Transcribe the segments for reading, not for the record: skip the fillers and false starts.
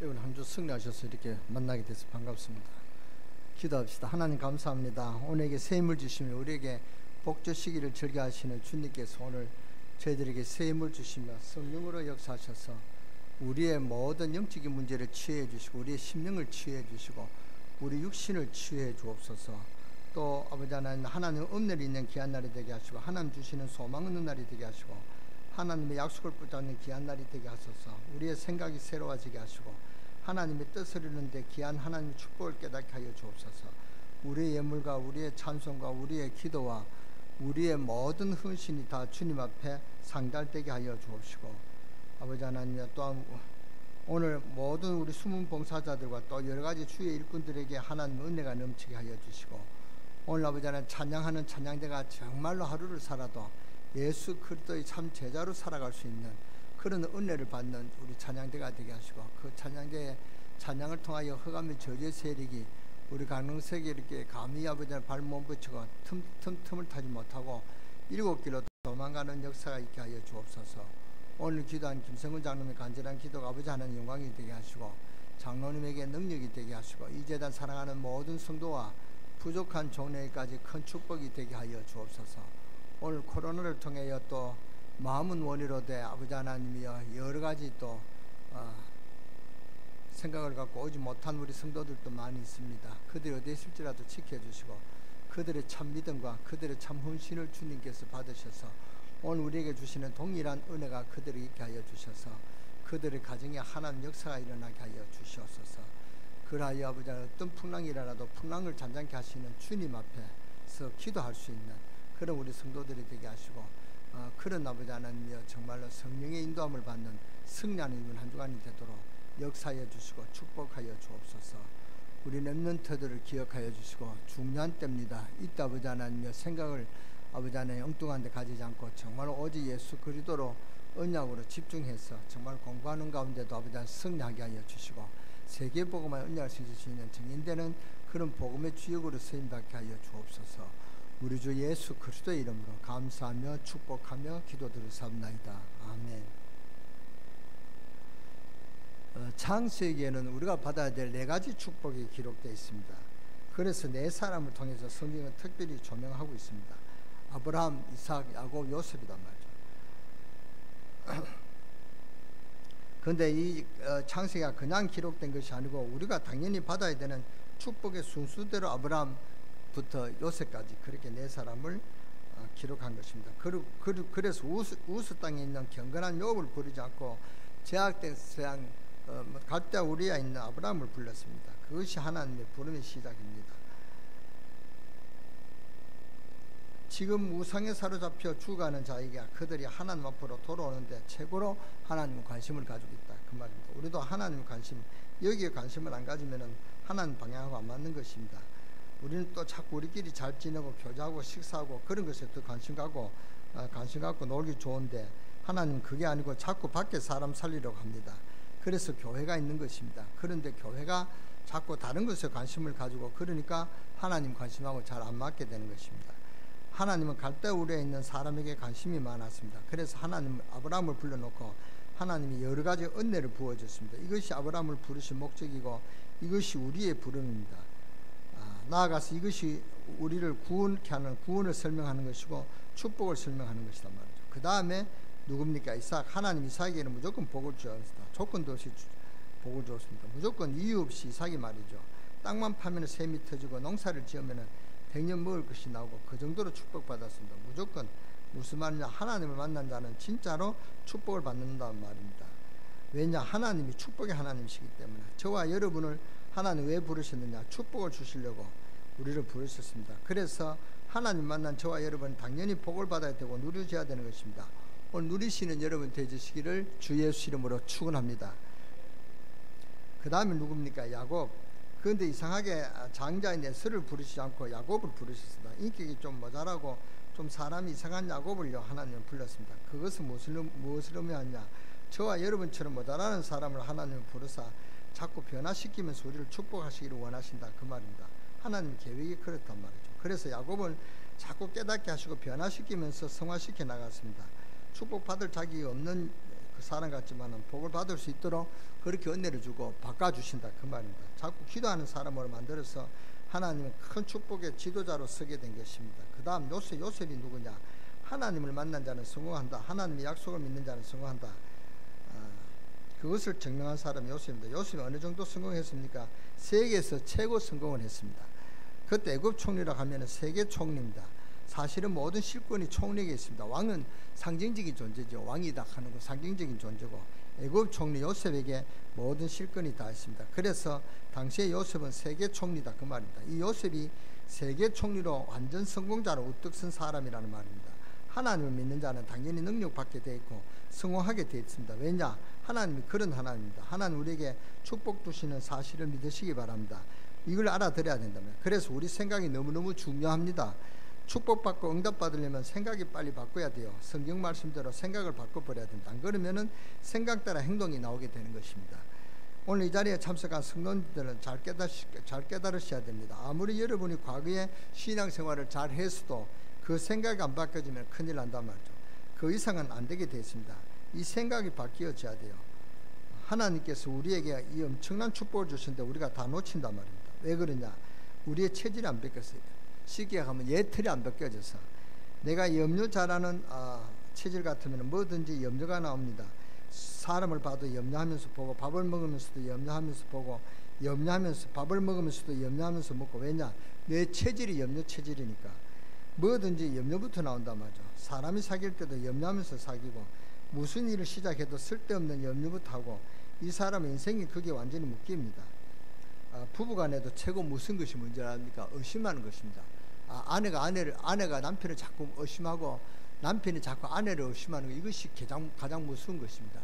이번 한 주 승리하셔서 이렇게 만나게 돼서 반갑습니다. 기도합시다. 하나님 감사합니다. 오늘에게 새 힘을 주시며 우리에게 복 주시기를 즐겨하시는 주님께서 오늘 저희들에게 새 힘을 주시며 성령으로 역사하셔서 우리의 모든 영적인 문제를 치유해 주시고 우리의 심령을 치유해 주시고 우리 육신을 치유해 주옵소서. 또 아버지 하나님 은혜를 있는 귀한 날이 되게 하시고 하나님 주시는 소망 있는 날이 되게 하시고 하나님의 약속을 붙잡는 귀한 날이 되게 하소서. 우리의 생각이 새로워지게 하시고 하나님의 뜻을 이루는데 귀한 하나님의 축복을 깨닫게 하여 주옵소서. 우리의 예물과 우리의 찬송과 우리의 기도와 우리의 모든 헌신이 다 주님 앞에 상달되게 하여 주옵시고 아버지 하나님 또한 오늘 모든 우리 숨은 봉사자들과 또 여러가지 주의 일꾼들에게 하나님의 은혜가 넘치게 하여 주시고 오늘 아버지 하나님 찬양하는 찬양대가 정말로 하루를 살아도 예수 그리스도의 참 제자로 살아갈 수 있는 그런 은혜를 받는 우리 찬양대가 되게 하시고 그 찬양대의 찬양을 통하여 흑암의 저주의 세력이 우리 강릉세계 이렇게 감히 아버지 발못 붙이고 틈을 타지 못하고 일곱 길로 도망가는 역사가 있게 하여 주옵소서. 오늘 기도한 김성근 장로님의 간절한 기도가 아버지 하나님 영광이 되게 하시고 장로님에게 능력이 되게 하시고 이 재단 사랑하는 모든 성도와 부족한 종례까지 큰 축복이 되게 하여 주옵소서. 오늘 코로나를 통하여 또 마음은 원이로되 아버지 하나님이여 여러가지 또 생각을 갖고 오지 못한 우리 성도들도 많이 있습니다. 그들이 어디에 있을지라도 지켜주시고 그들의 참 믿음과 그들의 참 헌신을 주님께서 받으셔서 오늘 우리에게 주시는 동일한 은혜가 그들에게 있게 하여 주셔서 그들의 가정에 하나님 역사가 일어나게 하여 주시옵소서. 그러하여 아버지 어떤 풍랑이라도 풍랑을 잔잔케 하시는 주님 앞에서 기도할 수 있는 그런 우리 성도들이 되게 하시고 그런 아버지 하나님이여 정말로 성령의 인도함을 받는 승리하는 이번 한 주간이 되도록 역사하여 주시고 축복하여 주옵소서. 우리 렘넌트들을 기억하여 주시고 중요한 때입니다. 이때 아버지 하나님이여 생각을 아버지 하나님 엉뚱한 데 가지지 않고 정말 오직 예수 그리스도로 언약으로 집중해서 정말 공부하는 가운데도 아버지 하나님 승리하게 하여 주시고 세계복음에 언약을 쓰실 수 있는 증인되는 그런 복음의 주역으로 쓰임받게 하여 주옵소서. 우리 주 예수 그리스도의 이름으로 감사하며 축복하며 기도드리옵나이다. 아멘. 창세기에는 우리가 받아야 될 4가지 축복이 기록되어 있습니다. 그래서 4사람을 통해서 성경은 특별히 조명하고 있습니다. 아브라함, 이삭, 야곱, 요셉이란 말이죠. 그런데 이 창세기가 그냥 기록된 것이 아니고 우리가 당연히 받아야 되는 축복의 순수대로 아브라함부터 요셉까지 그렇게 4사람을 기록한 것입니다. 그래서 우스 땅에 있는 경건한 욥을 부르지 않고 제약된 서양 갈대아 우리아에 있는 아브라함을 불렀습니다. 그것이 하나님의 부름의 시작입니다. 지금 우상에 사로잡혀 죽어가는 자에게 그들이 하나님 앞으로 돌아오는데 최고로 하나님 관심을 가지고 있다 그 말입니다. 우리도 하나님 관심 여기에 관심을 안 가지면 하나님 방향하고 안 맞는 것입니다. 우리는 또 자꾸 우리끼리 잘 지내고 교제하고 식사하고 그런 것에 더 관심 갖고 놀기 좋은데 하나님 그게 아니고 자꾸 밖에 사람 살리려고 합니다. 그래서 교회가 있는 것입니다. 그런데 교회가 자꾸 다른 것에 관심을 가지고 그러니까 하나님 관심하고 잘 안 맞게 되는 것입니다. 하나님은 갈대아 우리에 있는 사람에게 관심이 많았습니다. 그래서 하나님 아브라함을 불러놓고 하나님이 여러 가지 은혜를 부어줬습니다. 이것이 아브라함을 부르신 목적이고 이것이 우리의 부름입니다. 나아가서 이것이 우리를 구원케 하는 구원을 설명하는 것이고 축복을 설명하는 것이란 말이죠. 그 다음에 누굽니까? 이삭. 하나님 이삭에게는 무조건 복을 주었습니다. 조건도 없이 복을 주었습니다. 무조건 이유 없이 이삭이 말이죠. 땅만 파면 샘이 터지고 농사를 지으면 100년 먹을 것이 나오고 그 정도로 축복받았습니다. 무조건 무슨 말이냐? 하나님을 만난 자는 진짜로 축복을 받는다는 말입니다. 왜냐? 하나님이 축복의 하나님이시기 때문에. 저와 여러분을 하나님 왜 부르셨느냐? 축복을 주시려고 우리를 부르셨습니다. 그래서 하나님 만난 저와 여러분은 당연히 복을 받아야 되고 누려져야 되는 것입니다. 오늘 누리시는 여러분 되시기를 주 예수 이름으로 축원합니다. 그 다음에 누굽니까? 야곱. 그런데 이상하게 장자인 에서를 부르시지 않고 야곱을 부르셨습니다. 인격이 좀 모자라고 좀 사람이 이상한 야곱을요 하나님은 불렀습니다. 그것은 무엇을 의미하냐? 저와 여러분처럼 모자라는 사람을 하나님은 부르사 자꾸 변화시키면서 우리를 축복하시기를 원하신다 그 말입니다. 하나님 계획이 그렇단 말이죠. 그래서 야곱을 자꾸 깨닫게 하시고 변화시키면서 성화시켜 나갔습니다. 축복받을 자격이 없는 그 사람 같지만은 복을 받을 수 있도록 그렇게 은혜를 주고 바꿔주신다 그 말입니다. 자꾸 기도하는 사람으로 만들어서 하나님은 큰 축복의 지도자로 서게 된 것입니다. 그 다음 요셉이 누구냐? 하나님을 만난 자는 성공한다. 하나님의 약속을 믿는 자는 성공한다. 그것을 증명한 사람이 요셉입니다. 요셉이 어느 정도 성공했습니까? 세계에서 최고 성공을 했습니다. 그때 애굽 총리라고 하면 세계 총리입니다. 사실은 모든 실권이 총리에게 있습니다. 왕은 상징적인 존재죠. 왕이다 하는 건 상징적인 존재고, 애굽 총리 요셉에게 모든 실권이 다 있습니다. 그래서 당시에 요셉은 세계 총리다 그 말입니다. 이 요셉이 세계 총리로 완전 성공자로 우뚝 선 사람이라는 말입니다. 하나님을 믿는 자는 당연히 능력받게 되어 있고 성공하게 되어 있습니다. 왜냐? 하나님이 그런 하나님입니다. 하나님 우리에게 축복 주시는 사실을 믿으시기 바랍니다. 이걸 알아들어야 된다면. 그래서 우리 생각이 너무너무 중요합니다. 축복받고 응답받으려면 생각이 빨리 바꿔야 돼요. 성경 말씀대로 생각을 바꿔버려야 된다. 안 그러면은 생각 따라 행동이 나오게 되는 것입니다. 오늘 이 자리에 참석한 성도님들은 잘 깨달으셔야 됩니다. 아무리 여러분이 과거에 신앙생활을 잘 했어도 그 생각이 안 바뀌어지면 큰일 난단 말이죠. 그 이상은 안 되게 되어 있습니다. 이 생각이 바뀌어져야 돼요. 하나님께서 우리에게 이 엄청난 축복을 주셨는데 우리가 다 놓친단 말입니다. 왜 그러냐? 우리의 체질이 안 바뀌었어요. 쉽게 하면 예틀이 안 바뀌어져서. 내가 염려 잘하는 체질 같으면 뭐든지 염려가 나옵니다. 사람을 봐도 염려하면서 보고, 밥을 먹으면서도 염려하면서 보고, 염려하면서 밥을 먹으면서도 염려하면서 먹고. 왜냐? 내 체질이 염려 체질이니까 뭐든지 염려부터 나온단 말이죠. 사람이 사귈 때도 염려하면서 사귀고, 무슨 일을 시작해도 쓸데없는 염려부터 하고, 이 사람의 인생이 그게 완전히 묶입니다. 부부간에도 최고 무슨 것이 문제랍니까? 의심하는 것입니다. 아내가 남편을 자꾸 의심하고 남편이 자꾸 아내를 의심하는 것, 이것이 가장 무서운 것입니다.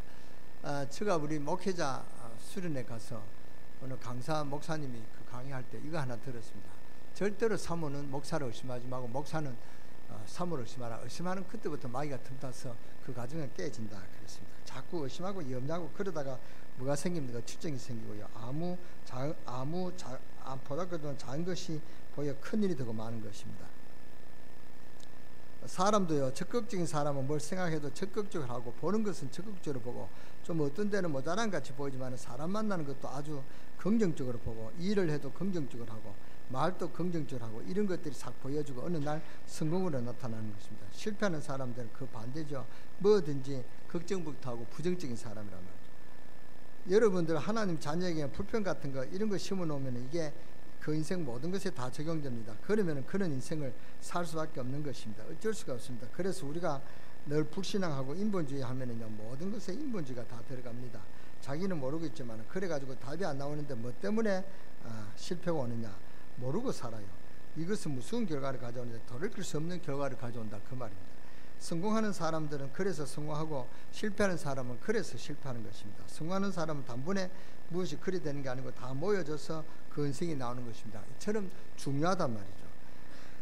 제가 우리 목회자 수련회 가서 어느 강사 목사님이 그 강의할 때 이거 하나 들었습니다. 절대로 사모는 목사를 의심하지 말고 목사는 사모를 의심하라. 의심하는 그때부터 마귀가 틈타서 그 가정은 깨진다 그랬습니다. 자꾸 의심하고 염려하고 그러다가 뭐가 생깁니까? 질증이 생기고요. 보다그도 작은 것이 보여 큰 일이 되고 마는 것입니다. 사람도요, 적극적인 사람은 뭘 생각해도 적극적으로 하고, 보는 것은 적극적으로 보고, 좀 어떤 데는 모자란 같이 보이지만 사람 만나는 것도 아주 긍정적으로 보고, 일을 해도 긍정적으로 하고, 말도 긍정적으로 하고, 이런 것들이 싹 보여주고 어느 날 성공으로 나타나는 것입니다. 실패하는 사람들은 그 반대죠. 뭐든지 걱정부터 하고 부정적인 사람이란 말이죠. 여러분들 하나님 자녀에게 불평 같은 거 이런 거 심어 놓으면 이게 그 인생 모든 것에 다 적용됩니다. 그러면 그런 인생을 살 수밖에 없는 것입니다. 어쩔 수가 없습니다. 그래서 우리가 늘 불신앙하고 인본주의 하면은요, 모든 것에 인본주의가 다 들어갑니다. 자기는 모르고 있지만 그래가지고 답이 안 나오는데 뭐 때문에 실패가 오느냐? 모르고 살아요. 이것은 무슨 결과를 가져오는데 돌이킬 수 없는 결과를 가져온다 그 말입니다. 성공하는 사람들은 그래서 성공하고, 실패하는 사람은 그래서 실패하는 것입니다. 성공하는 사람은 단번에 무엇이 그리 되는 게 아니고 다 모여져서 그 인생이 나오는 것입니다. 이처럼 중요하단 말이죠.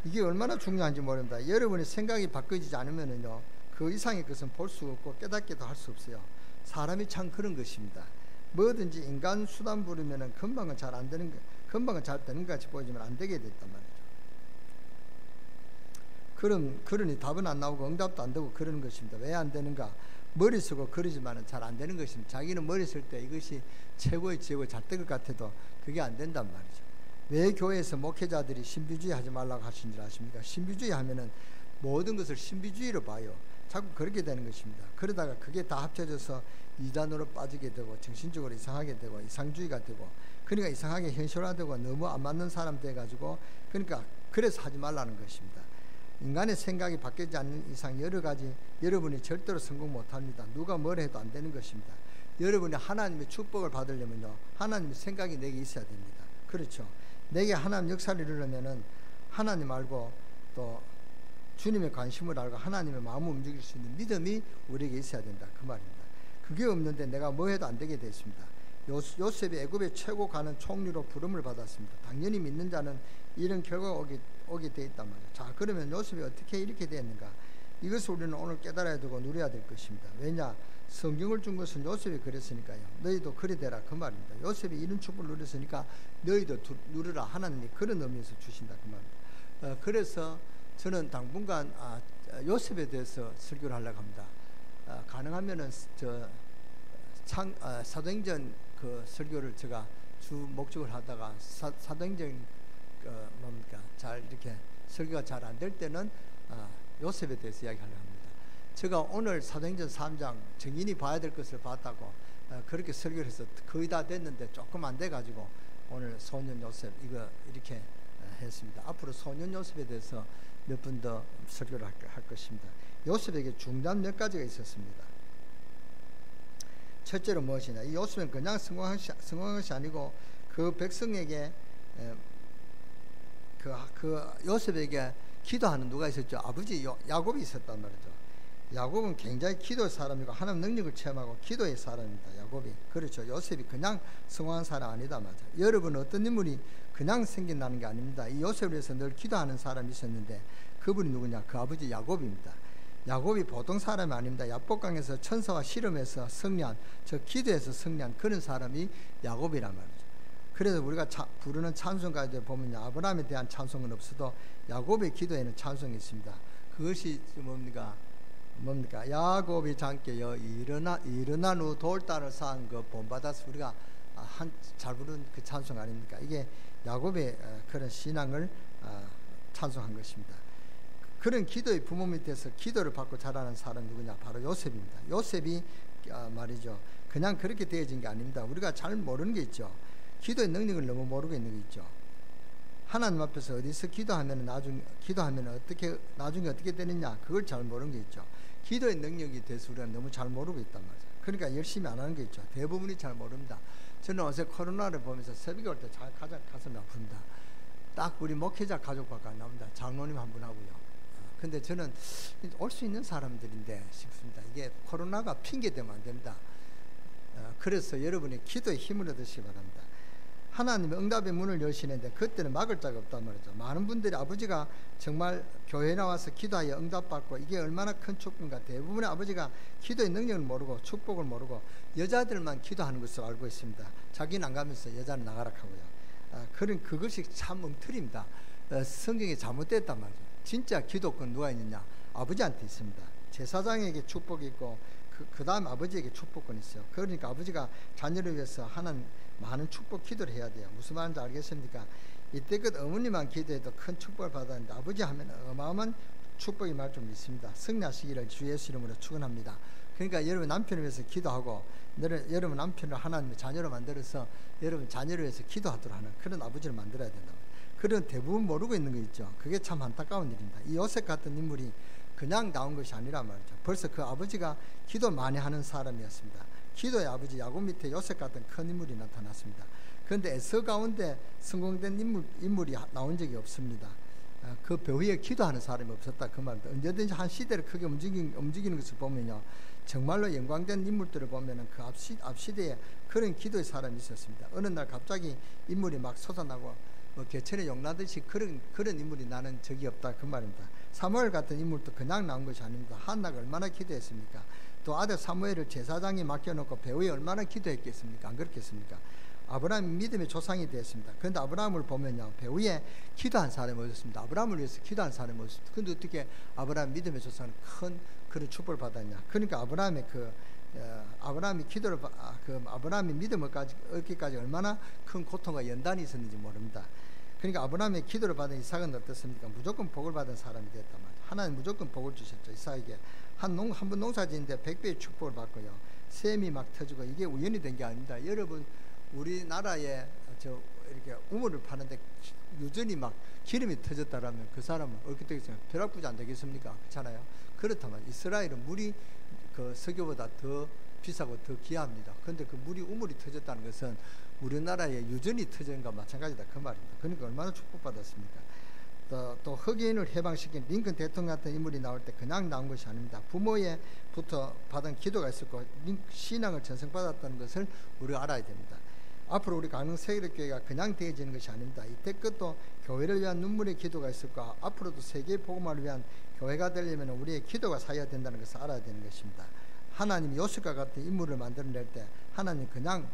이게 얼마나 중요한지 모릅니다. 여러분의 생각이 바뀌어지지 않으면은요, 그 이상의 것은 볼 수 없고 깨닫기도 할 수 없어요. 사람이 참 그런 것입니다. 뭐든지 인간 수단 부리면은 금방은 잘 안 되는 거, 금방은 잘 되는 것 같이 보이지만 안 되게 됐단 말이죠. 그러니 답은 안 나오고 응답도 안 되고 그러는 것입니다. 왜 안 되는가? 머리 쓰고 그러지만은 잘 안 되는 것입니다. 자기는 머리 쓸 때 이것이 최고의 지혜고 잘 될 것 같아도 그게 안 된단 말이죠. 왜 교회에서 목회자들이 신비주의 하지 말라고 하신 줄 아십니까? 신비주의 하면은 모든 것을 신비주의로 봐요. 자꾸 그렇게 되는 것입니다. 그러다가 그게 다 합쳐져서 이단으로 빠지게 되고 정신적으로 이상하게 되고 이상주의가 되고, 그러니까 이상하게 현실화되고 너무 안 맞는 사람 돼가지고, 그러니까 그래서 하지 말라는 것입니다. 인간의 생각이 바뀌지 않는 이상 여러 가지 여러분이 절대로 성공 못합니다. 누가 뭘 해도 안 되는 것입니다. 여러분이 하나님의 축복을 받으려면요, 하나님의 생각이 내게 있어야 됩니다. 그렇죠? 내게 하나님 역사를 이루려면은 하나님 알고 또 주님의 관심을 알고 하나님의 마음을 움직일 수 있는 믿음이 우리에게 있어야 된다 그 말입니다. 그게 없는데 내가 뭐 해도 안 되게 됐습니다. 요셉이 애굽의 최고 가는 총리로 부름을 받았습니다. 당연히 믿는 자는 이런 결과가 오게 돼 있단 말이에요. 자, 그러면 요셉이 어떻게 이렇게 되었는가? 이것을 우리는 오늘 깨달아야 되고 누려야 될 것입니다. 왜냐? 성경을 준 것은 요셉이 그랬으니까요. 너희도 그리 되라 그 말입니다. 요셉이 이런 축복을 누렸으니까 너희도 누르라. 하나님이 그런 의미에서 주신다 그 말입니다. 그래서 저는 당분간 요셉에 대해서 설교를 하려고 합니다. 가능하면은 사도행전 그 설교를 제가 주 목적을 하다가 사도행전 뭡니까 잘 이렇게 설교가 잘 안 될 때는 요셉에 대해서 이야기하려고 합니다. 제가 오늘 사도행전 3장 정인이 봐야 될 것을 봤다고 그렇게 설교를 해서 거의 다 됐는데 조금 안 돼가지고 오늘 소년 요셉 이거 이렇게 했습니다. 앞으로 소년 요셉에 대해서 몇 분 더 설교를 할 것입니다. 요셉에게 중단 몇 가지가 있었습니다. 첫째로 무엇이냐, 이 요셉은 그냥 성공한 것이 아니고 그 백성에게 그 요셉에게 기도하는 누가 있었죠? 아버지 야곱이 있었단 말이죠. 야곱은 굉장히 기도의 사람이고 하나님 능력을 체험하고 기도의 사람입니다. 야곱이. 그렇죠. 요셉이 그냥 성공한 사람 아니다 맞아. 여러분 어떤 인물이 그냥 생겨나는 게 아닙니다. 이 요셉을 위해서 늘 기도하는 사람이 있었는데 그분이 누구냐? 그 아버지 야곱입니다. 야곱이 보통 사람이 아닙니다. 야복강에서 천사와 씨름해서 승리한, 저 기도에서 승리한 그런 사람이 야곱이란 말이죠. 그래서 우리가 부르는 찬송가에 보면 아브라함에 대한 찬송은 없어도 야곱의 기도에는 찬송이 있습니다. 그것이 뭡니까? 야곱이 장께여 일어난 후 돌단을 쌓은 그 본받아서 우리가 잘 부르는 그 찬송 아닙니까? 이게 야곱의 그런 신앙을 찬송한 것입니다. 그런 기도의 부모 밑에서 기도를 받고 자라는 사람 누구냐? 바로 요셉입니다. 요셉이 말이죠. 그냥 그렇게 되어진 게 아닙니다. 우리가 잘 모르는 게 있죠. 기도의 능력을 너무 모르고 있는 게 있죠. 하나님 앞에서 어디서 기도하면 나중에 어떻게 되느냐? 그걸 잘 모르는 게 있죠. 기도의 능력에 대해서 우리가 너무 잘 모르고 있단 말이죠. 그러니까 열심히 안 하는 게 있죠. 대부분이 잘 모릅니다. 저는 어제 코로나를 보면서 새벽에 올 때 가장 가슴이 아픕니다. 딱 우리 목회자 가족밖에 안 나옵니다. 장로님 한 분 하고요. 근데 저는 올 수 있는 사람들인데 싶습니다. 이게 코로나가 핑계되면 안 됩니다. 그래서 여러분이 기도에 힘을 얻으시기 바랍니다. 하나님의 응답의 문을 여시는데 그때는 막을 자가 없단 말이죠. 많은 분들이 아버지가 정말 교회에 나와서 기도하여 응답받고 이게 얼마나 큰 축복인가. 대부분의 아버지가 기도의 능력을 모르고 축복을 모르고 여자들만 기도하는 것으로 알고 있습니다. 자기는 안 가면서 여자는 나가라 하고요. 그것이 참 엉터리입니다. 성경이 잘못됐단 말이죠. 진짜 기도권 누가 있느냐? 아버지한테 있습니다. 제사장에게 축복이 있고 그 다음 아버지에게 축복권이 있어요. 그러니까 아버지가 자녀를 위해서 하는 많은 축복 기도를 해야 돼요. 무슨 말인지 알겠습니까? 이때껏 어머니만 기도해도 큰 축복을 받았는데 아버지 하면 어마어마한 축복이 말 좀 있습니다. 승리하시기를 주 예수 이름으로 축원합니다. 그러니까 여러분 남편을 위해서 기도하고 여러분 남편을 하나님의 자녀로 만들어서 여러분 자녀를 위해서 기도하도록 하는 그런 아버지를 만들어야 된다. 그런 대부분 모르고 있는 거 있죠. 그게 참 안타까운 일입니다. 이 요셉 같은 인물이 그냥 나온 것이 아니라 말이죠. 벌써 그 아버지가 기도 많이 하는 사람이었습니다. 기도의 아버지 야곱 밑에 요셉 같은 큰 인물이 나타났습니다. 그런데 에서 가운데 성공된 인물이 나온 적이 없습니다. 그 배후에 기도하는 사람이 없었다 그 말입니다. 언제든지 한 시대를 크게 움직이는 것을 보면요, 정말로 영광된 인물들을 보면은 그 앞시대에 그런 기도의 사람이 있었습니다. 어느 날 갑자기 인물이 막 솟아나고 개천에 용나듯이 그런 인물이 나는 적이 없다 그 말입니다. 사무엘 같은 인물도 그냥 나온 것이 아닙니다. 한나가 얼마나 기도했습니까? 또 아들 사무엘을 제사장에 맡겨놓고 배후에 얼마나 기도했겠습니까? 안 그렇겠습니까? 아브라함이 믿음의 조상이 되었습니다. 그런데 아브라함을 보면요, 배후에 기도한 사람이 없었습니다. 아브라함을 위해서 기도한 사람이 없었습니다. 그런데 어떻게 아브라함 믿음의 조상은 큰 그런 축복을 받았냐? 그러니까 아브라함이 기도를 아브라함이 믿음을 얻기까지 얼마나 큰 고통과 연단이 있었는지 모릅니다. 그러니까 아브라함의 기도를 받은 이삭은 어떻습니까? 무조건 복을 받은 사람이 됐단 말이에요. 하나님 무조건 복을 주셨죠. 이삭에게 한 번 농사 지는데 100배의 축복을 받고요, 샘이 막 터지고. 이게 우연히 된 게 아닙니다. 여러분 우리나라에 이렇게 우물을 파는데 유전이 막 기름이 터졌다라면 그 사람은 어떻게 되겠습니까? 벼락부자 안 되겠습니까? 그렇잖아요. 그렇다면 이스라엘은 물이 그 석유보다 더 비싸고 더 귀합니다. 그런데 그 우물이 터졌다는 것은 우리나라에 유전이 터진 것과 마찬가지다 그 말입니다. 그러니까 얼마나 축복받았습니까? 또 흑인을 해방시킨 링컨 대통령 같은 인물이 나올 때 그냥 나온 것이 아닙니다. 부모에부터 받은 기도가 있었고 신앙을 전승받았다는 것을 우리가 알아야 됩니다. 앞으로 우리 강릉 세계교회가 그냥 되어지는 것이 아닙니다. 이때 끝도 교회를 위한 눈물의 기도가 있었고 앞으로도 세계 복음화를 위한 교회가 되려면 우리의 기도가 사야 된다는 것을 알아야 되는 것입니다. 하나님이 요셉과 같은 인물을 만들어낼 때 하나님 그냥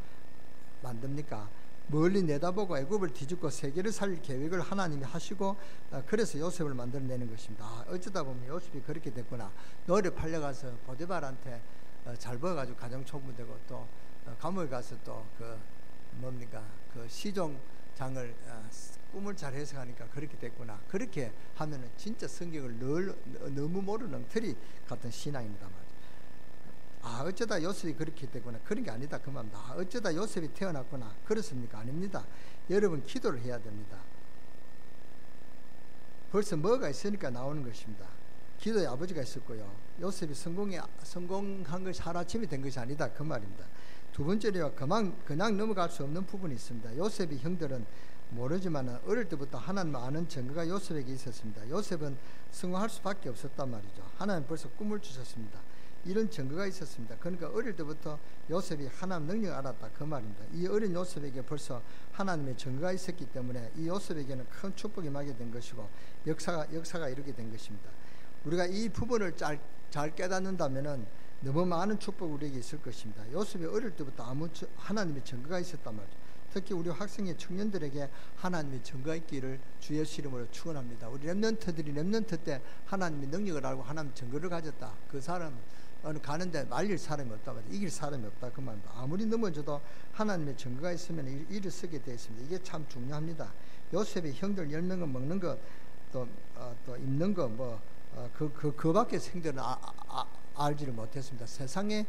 만듭니까? 멀리 내다보고 애굽을 뒤집고 세계를 살릴 계획을 하나님이 하시고 그래서 요셉을 만들어내는 것입니다. 어쩌다 보면 요셉이 그렇게 됐구나. 노래 팔려가서 보디발한테 잘 벌어가지고 가정총무되고 또 감옥에 가서 또 그 시종장을 꿈을 잘 해석하니까 그렇게 됐구나. 그렇게 하면은 진짜 성경을 너무 모르는 엉터리 같은 신앙입니다 말이죠. 어쩌다 요셉이 그렇게 됐구나. 그런 게 아니다 그 말입니다. 어쩌다 요셉이 태어났구나. 그렇습니까? 아닙니다. 여러분 기도를 해야 됩니다. 벌써 뭐가 있으니까 나오는 것입니다. 기도의 아버지가 있었고요. 요셉이 성공한 것이 하루아침이 된 것이 아니다 그 말입니다. 두 번째로 그냥 넘어갈 수 없는 부분이 있습니다. 요셉의 형들은 모르지만 어릴 때부터 하나님을 아는 증거가 요셉에게 있었습니다. 요셉은 성공할 수밖에 없었단 말이죠. 하나님 벌써 꿈을 주셨습니다. 이런 증거가 있었습니다. 그러니까 어릴 때부터 요셉이 하나님 능력을 알았다 그 말입니다. 이 어린 요셉에게 벌써 하나님의 증거가 있었기 때문에 이 요셉에게는 큰 축복이 임하게 된 것이고 역사가 이루게 된 것입니다. 우리가 이 부분을 잘 깨닫는다면은 너무 많은 축복이 우리에게 있을 것입니다. 요셉이 어릴 때부터 하나님의 증거가 있었단 말이죠. 특히 우리 학생의 청년들에게 하나님의 증거가 있기를 주의 이름으로 축원합니다. 우리 렘넌트들이 렘넌트 때 하나님의 능력을 알고 하나님의 증거를 가졌다. 그 사람은 가는데 말릴 사람이 없다. 이길 사람이 없다. 그 말입니다. 아무리 넘어져도 하나님의 증거가 있으면 일을 쓰게 되어 있습니다. 이게 참 중요합니다. 요셉이 형들 10명은 먹는 것, 또 입는 것, 그 밖에 생들은 알지를 못했습니다. 세상의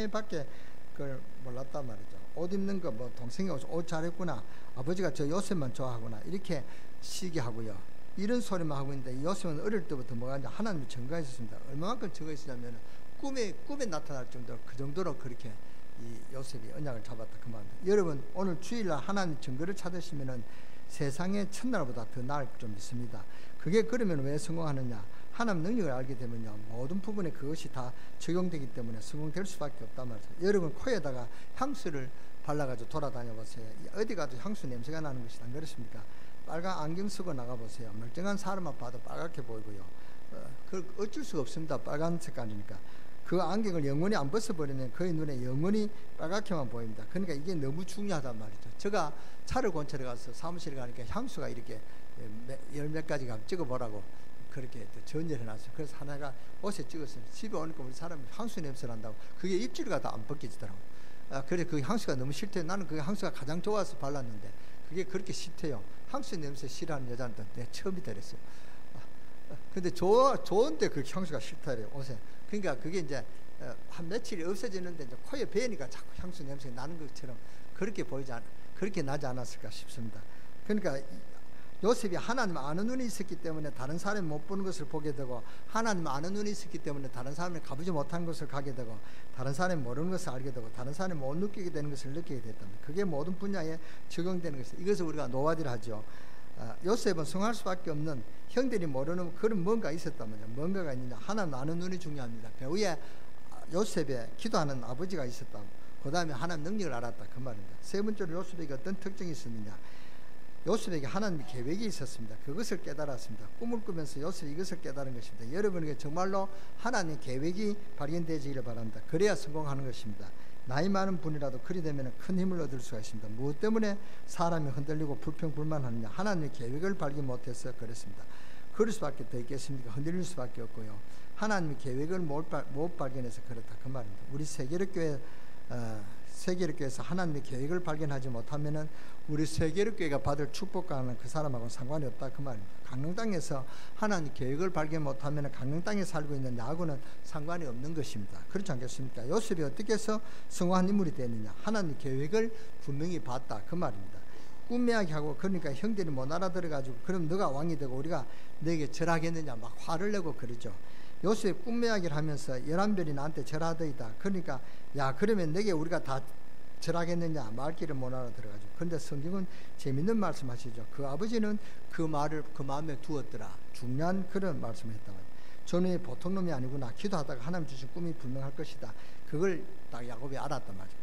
밖에 그걸 몰랐단 말이죠. 옷 입는 거, 동생이 옷 잘했구나. 아버지가 저 요셉만 좋아하구나. 이렇게 시기하고요. 이런 소리만 하고 있는데 요셉은 어릴 때부터 뭐가 이제 하나님의 증거가 있었습니다. 얼마만큼 증거가 있었냐면 꿈에 나타날 정도로 그 정도로 그렇게 이 요셉이 언약을 잡았다 그 말입니다. 여러분 오늘 주일날 하나님의 증거를 찾으시면은 세상의 첫날보다 더 나을 줄 믿습니다. 그게 그러면 왜 성공하느냐? 하나님 능력을 알게 되면요 모든 부분에 그것이 다 적용되기 때문에 성공될 수밖에 없단 말이죠. 여러분 코에다가 향수를 발라가지고 돌아다녀 보세요. 어디 가도 향수 냄새가 나는 것이 안 그렇습니까? 빨간 안경 쓰고 나가 보세요. 멀쩡한 사람만 봐도 빨갛게 보이고요. 그 어쩔 수가 없습니다. 빨간 색깔이니까. 그 안경을 영원히 안 벗어버리면 그의 눈에 영원히 빨갛게만 보입니다. 그러니까 이게 너무 중요하단 말이죠. 제가 차를 관찰해 가서 사무실에 가니까 향수가 이렇게 열 몇 가지가 찍어보라고 그렇게 전열해 놨어요. 그래서 하나가 옷에 찍었어요. 집에 오니까 우리 사람이 향수 냄새 난다고. 그게 입질가 다 안 벗겨지더라고요. 그래 그 향수가 너무 싫대요. 나는 그 향수가 가장 좋아서 발랐는데 그게 그렇게 싫대요. 향수 냄새 싫어하는 여자는 내가 처음이다 그랬어요. 근데 좋은데 그 향수가 싫다래요 옷에. 그러니까 그게 이제 한 며칠이 없어지는데 이제 코에 배니까 자꾸 향수 냄새 나는 것처럼 그렇게 나지 않았을까 싶습니다. 그러니까 요셉이 하나님 아는 눈이 있었기 때문에 다른 사람이 못 보는 것을 보게 되고 하나님 아는 눈이 있었기 때문에 다른 사람이 가보지 못한 것을 가게 되고 다른 사람이 모르는 것을 알게 되고 다른 사람이 못 느끼게 되는 것을 느끼게 됐답니다. 그게 모든 분야에 적용되는 것이죠. 이것을 우리가 노아디라 하죠. 요셉은 성할 수밖에 없는 형들이 모르는 그런 뭔가 있었다면요. 뭔가가 있느냐. 하나님 아는 눈이 중요합니다. 배후에 요셉의 기도하는 아버지가 있었다. 그 다음에 하나님 능력을 알았다. 그 말입니다. 세 번째로 요셉에게 어떤 특징이 있었느냐. 요셉에게 하나님의 계획이 있었습니다. 그것을 깨달았습니다. 꿈을 꾸면서 요셉이 이것을 깨달은 것입니다. 여러분에게 정말로 하나님의 계획이 발견되기를 바랍니다. 그래야 성공하는 것입니다. 나이 많은 분이라도 그리 되면 큰 힘을 얻을 수가 있습니다. 무엇 때문에 사람이 흔들리고 불평불만하느냐. 하나님의 계획을 발견 못해서 그렇습니다. 그럴 수밖에 더 있겠습니까? 흔들릴 수밖에 없고요. 하나님의 계획을 못 발견해서 그렇다 그 말입니다. 우리 세계력교회에서 하나님의 계획을 발견하지 못하면은 우리 세계력교회가 받을 축복과는 그 사람하고는 상관이 없다 그 말입니다. 강릉 땅에서 하나님 계획을 발견 못하면은 강릉 땅에 살고 있는 나하고는 상관이 없는 것입니다. 그렇지 않겠습니까? 요셉이 어떻게 해서 성공한 인물이 되느냐? 하나님 계획을 분명히 봤다 그 말입니다. 꿈 이야기하고 그러니까 형들이 못 알아들어가지고 그럼 너가 왕이 되고 우리가 너에게 절하겠느냐 막 화를 내고 그러죠. 요셉 꿈 이야기를 하면서 11별이 나한테 절하더이다. 그러니까 야 그러면 내게 우리가 다 절하겠느냐 말귀를 못 알아들어가지고. 그런데 성경은 재밌는 말씀 하시죠. 그 아버지는 그 말을 그 마음에 두었더라. 중요한 그런 말씀을 했다고. 저놈이 보통 놈이 아니구나. 기도하다가 하나님 주신 꿈이 분명할 것이다. 그걸 딱 야곱이 알았단 말이죠.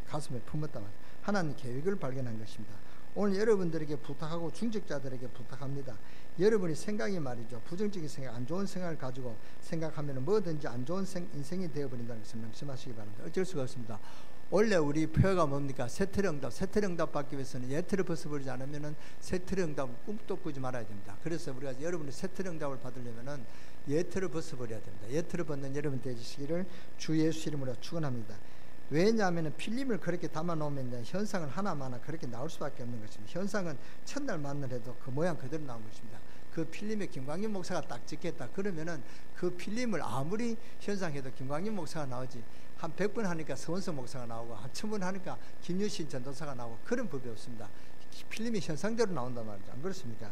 가슴에 품었단 말이죠. 하나님 계획을 발견한 것입니다. 오늘 여러분들에게 부탁하고 중직자들에게 부탁합니다. 여러분이 생각이 말이죠. 부정적인 생각, 안 좋은 생각을 가지고 생각하면 뭐든지 안 좋은 인생이 되어버린다는 것을 명심하시기 바랍니다. 어쩔 수가 없습니다. 원래 우리 표어가 뭡니까? 세트령답. 세트령답 받기 위해서는 예틀을 벗어버리지 않으면은 세트령답은 꿈도 꾸지 말아야 됩니다. 그래서 우리가 여러분이 세트령답을 받으려면은 예틀을 벗어버려야 됩니다. 예틀을 벗는 여러분 되시기를 주 예수 이름으로 축원합니다. 왜냐하면 필름을 그렇게 담아놓으면 현상은 하나마나 그렇게 나올 수밖에 없는 것입니다. 현상은 첫날 만나래도 그 모양 그대로 나온 것입니다. 그 필름에 김광현 목사가 딱 찍겠다 그러면은 그 필름을 아무리 현상해도 김광현 목사가 나오지, 한 100번 하니까 서원석 목사가 나오고 한 1000번 하니까 김유신 전도사가 나오고 그런 법이 없습니다. 필름이 현상대로 나온단 말이죠. 안 그렇습니까?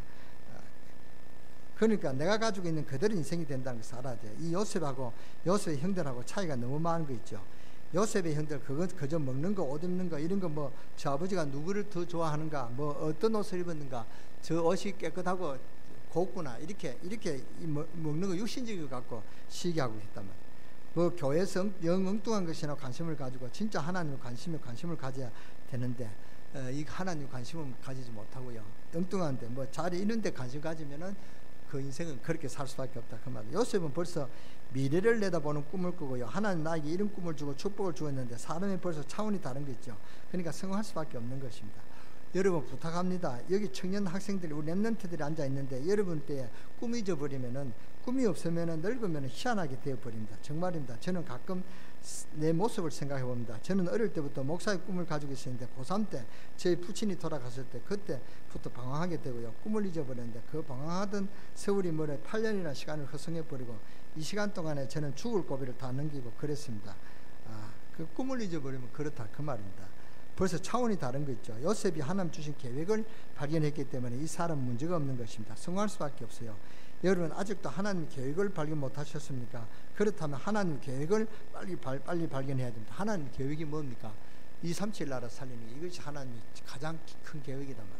그러니까 내가 가지고 있는 그대로 인생이 된다는 것을 알아야 돼요. 이 요셉하고 요셉의 형들하고 차이가 너무 많은 거 있죠. 요셉의 형들 그저 먹는 거, 옷 입는 거 이런 거, 뭐 저 아버지가 누구를 더 좋아하는가, 뭐 어떤 옷을 입었는가, 저 옷이 깨끗하고 곱구나, 이렇게 먹는 거 육신적인 거 갖고 시기하고 있단 말이에요. 뭐 교회에서 영 엉뚱한 것이나 관심을 가지고 진짜 하나님의 관심을 가져야 되는데 이 하나님 관심을 가지지 못하고요. 엉뚱한데 뭐 자리 이런 데 관심 가지면은 그 인생은 그렇게 살 수밖에 없다 그 말이에요. 요셉은 벌써 미래를 내다보는 꿈을 꾸고요. 하나님 나에게 이런 꿈을 주고 축복을 주었는데 사람이 벌써 차원이 다른 거 있죠. 그러니까 성공할 수밖에 없는 것입니다. 여러분 부탁합니다. 여기 청년 학생들이 우리 랩런트들이 앉아 있는데 여러분 때에 꿈이 잊어버리면은, 꿈이 없으면은 늙으면은 희한하게 되어버립니다. 정말입니다. 저는 가끔 내 모습을 생각해 봅니다. 저는 어릴 때부터 목사의 꿈을 가지고 있었는데 고3 때 제 부친이 돌아갔을 때 그때부터 방황하게 되고요. 꿈을 잊어버렸는데 그 방황하던 세월이 뭐래 8년이라는 시간을 허송해버리고 이 시간 동안에 저는 죽을 고비를 다 넘기고 그랬습니다. 그 꿈을 잊어버리면 그렇다 그 말입니다. 벌써 차원이 다른 거 있죠. 요셉이 하나님 주신 계획을 발견했기 때문에 이 사람은 문제가 없는 것입니다. 성공할 수밖에 없어요. 여러분 아직도 하나님 계획을 발견 못하셨습니까? 그렇다면 하나님 계획을 빨리 발견해야 됩니다. 하나님 계획이 뭡니까? 237 나라 살리는 게 이것이 하나님의 가장 큰 계획이란 말이에요.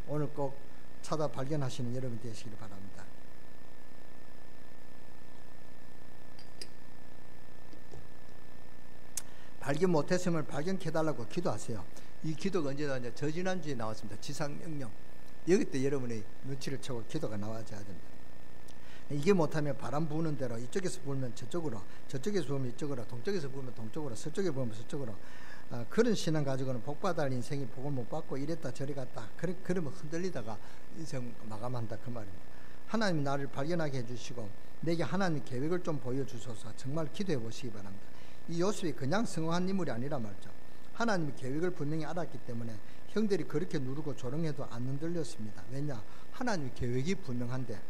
오늘 꼭 찾아 발견하시는 여러분 되시기를 바랍니다. 발견 못했으면 발견해달라고 기도하세요. 이 기도가 언제 나왔냐? 저지난주에 나왔습니다. 지상명령. 여기 때 여러분의 눈치를 채고 기도가 나와야 됩니다. 이게 못하면 바람 부는 대로 이쪽에서 불면 저쪽으로, 저쪽에서 부으면 이쪽으로, 동쪽에서 부으면 동쪽으로, 서쪽에 부으면 서쪽으로, 그런 신앙 가지고는 복받을 인생이 복을 못 받고 이랬다 저리 갔다 그러면 흔들리다가 인생 마감한다 그 말입니다. 하나님이 나를 발견하게 해주시고 내게 하나님의 계획을 좀 보여주소서. 정말 기도해 보시기 바랍니다. 이 요셉이 그냥 성공한 인물이 아니라 말이죠. 하나님의 계획을 분명히 알았기 때문에 형들이 그렇게 누르고 조롱해도 안 흔들렸습니다. 왜냐? 하나님의 계획이 분명한데.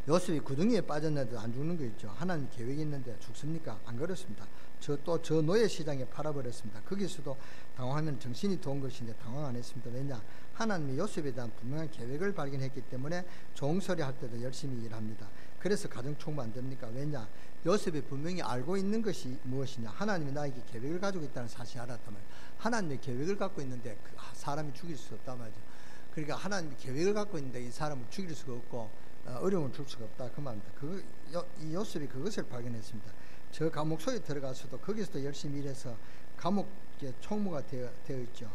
요셉이 구덩이에 빠졌는데도 안 죽는 거 있죠. 하나님 계획이 있는데 죽습니까? 안 그렇습니다. 저 노예 시장에 팔아버렸습니다. 거기서도 당황하면 정신이 도운 것인데 당황 안 했습니다. 왜냐? 하나님이 요셉에 대한 분명한 계획을 발견했기 때문에 종소리 할 때도 열심히 일합니다. 그래서 가정 총무 안 됩니까? 왜냐? 요셉이 분명히 알고 있는 것이 무엇이냐? 하나님이 나에게 계획을 가지고 있다는 사실을 알았단 말이에요. 하나님의 계획을 갖고 있는데 그 사람이 죽일 수 없단 말이죠. 그러니까 하나님의 계획을 갖고 있는데 이 사람을 죽일 수가 없고 어려움을 줄 수가 없다 그 말입니다. 이 요셉이 그것을 발견했습니다. 저 감옥 속에 들어가서도 거기서도 열심히 일해서 감옥에 총무가 되어 있죠.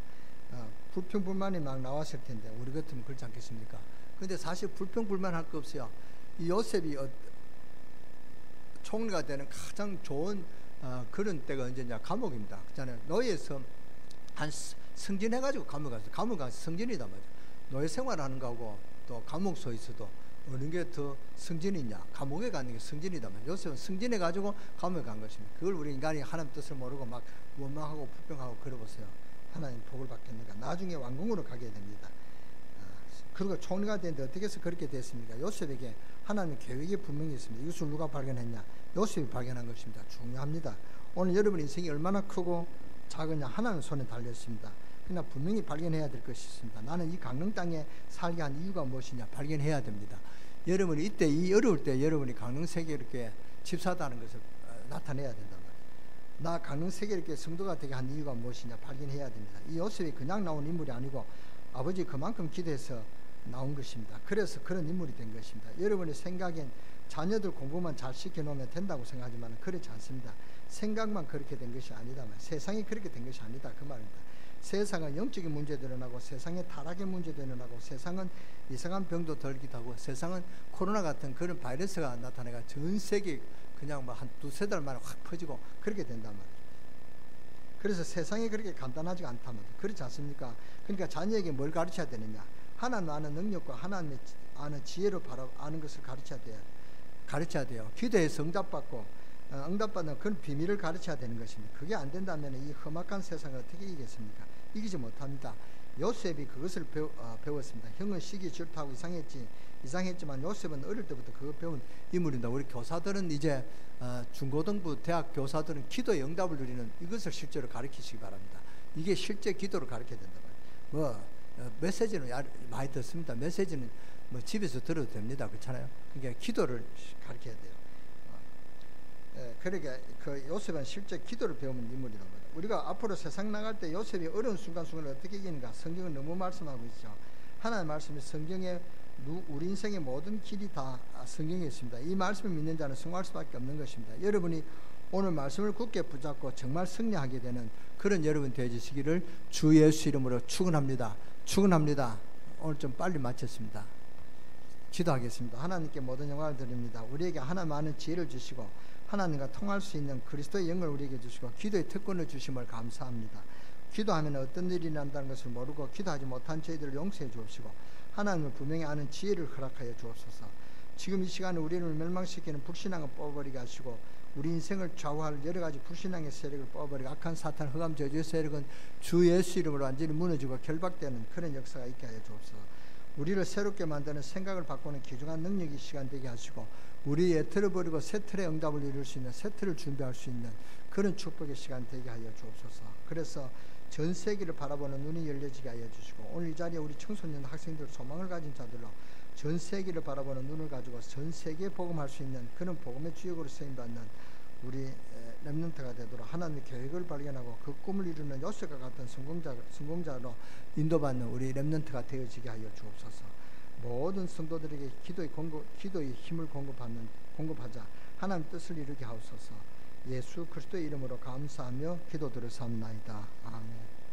불평불만이 막 나왔을 텐데 우리 같으면 그렇지 않겠습니까? 근데 사실 불평불만할 거 없어요. 이 요셉이 총리가 되는 가장 좋은 그런 때가 언제냐? 감옥입니다. 그렇잖아요. 노예에서 한 승진해가지고 감옥 가서 승진이다 말이죠. 노예 생활하는 거하고 또 감옥소에 있어도 어느 게 더 승진이냐? 감옥에 가는 게 승진이다 말이죠. 요셉은 승진해가지고 감옥에 간 것입니다. 그걸 우리 인간이 하나님 뜻을 모르고 막 원망하고 불평하고 그러보세요. 하나님 복을 받겠는가? 나중에 왕궁으로 가게 됩니다. 그리고 총리가 되는데 어떻게 해서 그렇게 됐습니까? 요셉에게 하나님의 계획이 분명히 있습니다. 이것을 누가 발견했냐? 요셉이 발견한 것입니다. 중요합니다. 오늘 여러분 인생이 얼마나 크고 작으냐? 하나님 손에 달렸습니다. 그러나 분명히 발견해야 될 것이 있습니다. 나는 이 강릉 땅에 살게 한 이유가 무엇이냐? 발견해야 됩니다. 여러분이 이때 이 어려울 때 여러분이 강릉 세계에 이렇게 집사다는 것을 나타내야 된단 말이에요. 나 강릉 세계에 이렇게 성도가 되게 한 이유가 무엇이냐? 발견해야 됩니다. 이 요셉이 그냥 나온 인물이 아니고 아버지 그만큼 기도해서 나온 것입니다. 그래서 그런 인물이 된 것입니다. 여러분의 생각엔 자녀들 공부만 잘 시켜놓으면 된다고 생각하지만 그렇지 않습니다. 생각만 그렇게 된 것이 아니다만 세상이 그렇게 된 것이 아니다 그 말입니다. 세상은 영적인 문제도 일어나고 세상에 타락의 문제도 일어나고 세상은 이상한 병도 덜기도 하고 세상은 코로나 같은 그런 바이러스가 나타나가 전 세계 그냥 뭐 한 두세 달 만에 확 퍼지고 그렇게 된단 말이에요. 그래서 세상이 그렇게 간단하지가 않다면 그렇지 않습니까? 그러니까 자녀에게 뭘 가르쳐야 되느냐? 하나님 아는 능력과 하나님의 아는 지혜로 아는 것을 가르쳐야 돼요. 기도에서 응답받는 그런 비밀을 가르쳐야 되는 것입니다. 그게 안 된다면 이 험악한 세상을 어떻게 이기겠습니까? 이기지 못합니다. 요셉이 그것을 배웠습니다. 형은 시기 질투하고 이상했지만 요셉은 어릴 때부터 그거 배운 인물입니다. 우리 교사들은 이제 중고등부 대학 교사들은 기도의 응답을 누리는 이것을 실제로 가르치시기 바랍니다. 이게 실제 기도를 가르쳐야 된다 말이에요. 메시지는 많이 듣습니다. 메시지는 집에서 들어도 됩니다. 그렇잖아요. 그러니까 기도를 가르쳐야 돼요. 그러니까 그 요셉은 실제 기도를 배우는 인물이라고 합니다. 우리가 앞으로 세상 나갈 때 요셉이 어려운 순간순간을 어떻게 이기는가? 성경은 너무 말씀하고 있죠. 하나님의 말씀이 성경에 우리 인생의 모든 길이 다 성경에 있습니다. 이 말씀을 믿는 자는 승리할 수밖에 없는 것입니다. 여러분이 오늘 말씀을 굳게 붙잡고 정말 승리하게 되는 그런 여러분 되어주시기를 주 예수 이름으로 축원합니다. 오늘 좀 빨리 마쳤습니다. 기도하겠습니다. 하나님께 모든 영광을 드립니다. 우리에게 하나님 아는 지혜를 주시고 하나님과 통할 수 있는 그리스도의 영을 우리에게 주시고 기도의 특권을 주심을 감사합니다. 기도하면 어떤 일이 난다는 것을 모르고 기도하지 못한 저희들을 용서해 주옵시고 하나님을 분명히 아는 지혜를 허락하여 주옵소서. 지금 이 시간에 우리를 멸망시키는 불신앙을 뽑아버리게 하시고 우리 인생을 좌우할 여러 가지 불신앙의 세력을 뽑아버리고 악한 사탄 흑암 저주의 세력은 주 예수 이름으로 완전히 무너지고 결박되는 그런 역사가 있게 하여 주옵소서. 우리를 새롭게 만드는 생각을 바꾸는 귀중한 능력이 시간 되게 하시고 우리의 틀을 버리고 새 틀의 응답을 이룰 수 있는 새 틀을 준비할 수 있는 그런 축복의 시간 되게 하여 주옵소서. 그래서 전 세계를 바라보는 눈이 열려지게 하여 주시고 오늘 이 자리에 우리 청소년 학생들 소망을 가진 자들로 전 세계를 바라보는 눈을 가지고 전 세계에 복음할 수 있는 그런 복음의 주역으로 쓰임받는 우리 렘넌트가 되도록 하나님의 계획을 발견하고 그 꿈을 이루는 요셉과 같은 성공자로 인도받는 우리 렘넌트가 되어지게 하여 주옵소서. 모든 성도들에게 기도의 힘을 공급하자 하나님 뜻을 이루게 하옵소서. 예수 그리스도의 이름으로 감사하며 기도드렸사옵나이다. 아멘.